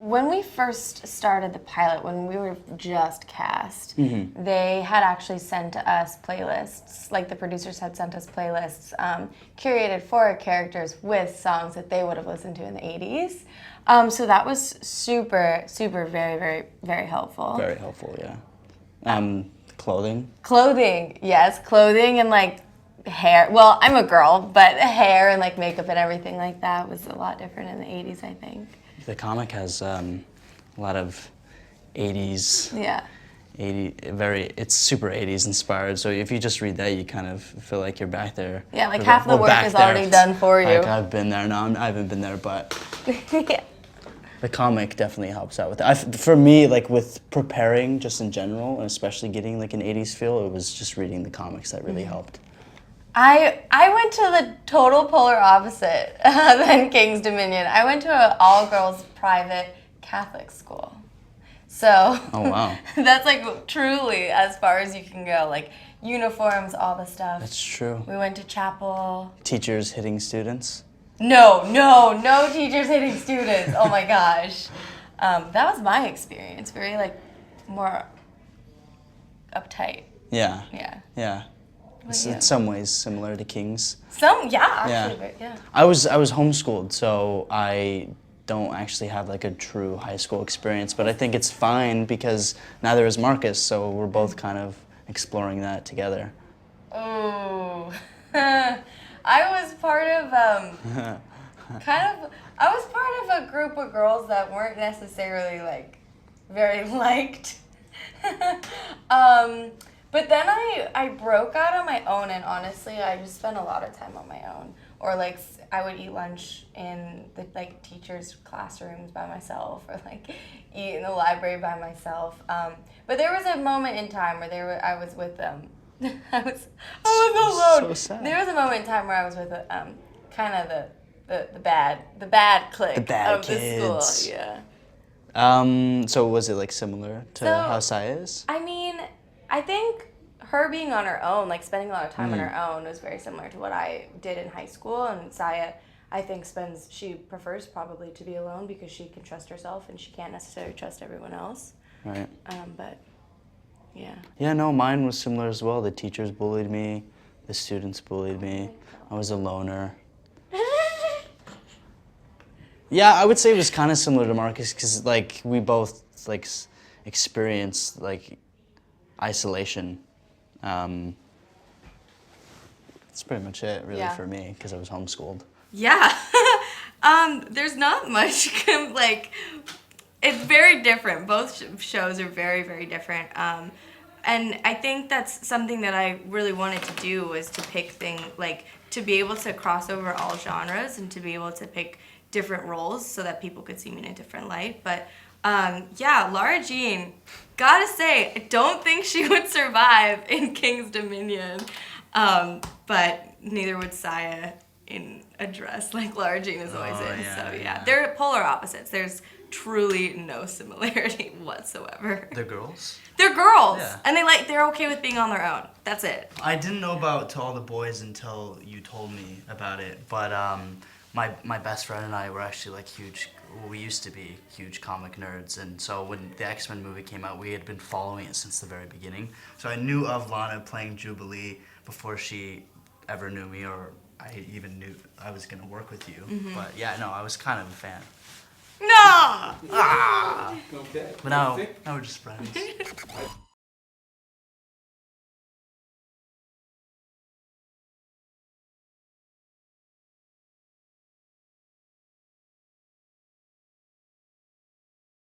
when we first started the pilot, when we were just cast, they had actually sent us playlists, like the producers had sent us playlists curated for our characters with songs that they would have listened to in the 80s. So that was super, super, very, very, very helpful. Very helpful, yeah. Clothing? Clothing, yes, clothing and like hair. Well, I'm a girl, but hair and like makeup and everything like that was a lot different in the 80s, I think. The comic has a lot of 80s. Yeah. It's super 80s inspired. So if you just read that, you kind of feel like you're back there. Yeah, like half the work is already done for you. Like I've been there. No, I haven't been there, but Yeah. the comic definitely helps out with that. For me, like with preparing just in general, and especially getting like an 80s feel, it was just reading the comics that really helped. I went to the total polar opposite than King's Dominion. I went to an all-girls private Catholic school. So oh, wow. That's like truly as far as you can go, like uniforms, all the stuff. That's true. We went to chapel. Teachers hitting students? No teachers hitting students. Oh my gosh. That was my experience, very like more uptight. Yeah. Yeah. Yeah. It's in some ways similar to King's. Actually, yeah. I was homeschooled, so I don't actually have like a true high school experience, but I think it's fine because neither is Marcus, so we're both kind of exploring that together. Oh, I was part of I was part of a group of girls that weren't necessarily like very liked. But then I broke out on my own, and honestly, I just spent a lot of time on my own. Or like I would eat lunch in the like teachers' classrooms by myself, or like eat in the library by myself. But there was a moment in time where I was with them. I was alone. So sad. There was a moment in time where I was with kind of the bad clique of the school. Yeah. So was it like similar to how Syfy is? I mean, I think her being on her own, like spending a lot of time on her own, was very similar to what I did in high school. And Syfy, I think, she prefers probably to be alone because she can trust herself and she can't necessarily trust everyone else. Right. But yeah. Yeah, no, mine was similar as well. The teachers bullied me, the students bullied me. I was a loner. Yeah, I would say it was kind of similar to Marcus because like we both like experienced like isolation. That's pretty much it, really, for me, because I was homeschooled. Yeah. There's not much, like, it's very different. Both shows are very, very different. And I think that's something that I really wanted to do was to pick like, to be able to cross over all genres and to be able to pick different roles so that people could see me in a different light. But yeah, Lara Jean, gotta say, I don't think she would survive in King's Dominion, but neither would Syfy in a dress like Lara Jean is always in. Yeah, so yeah, they're polar opposites. There's truly no similarity whatsoever. They're girls? They're girls, Yeah. and they're okay with being on their own. That's it. I didn't know about To All the Boys until you told me about it, but my best friend and I were actually like we used to be huge comic nerds, and so when the X-Men movie came out, we had been following it since the very beginning. So I knew of Lana playing Jubilee before she ever knew me, or I even knew I was gonna work with you. But yeah, no, I was kind of a fan. No! Okay. But now we're just friends.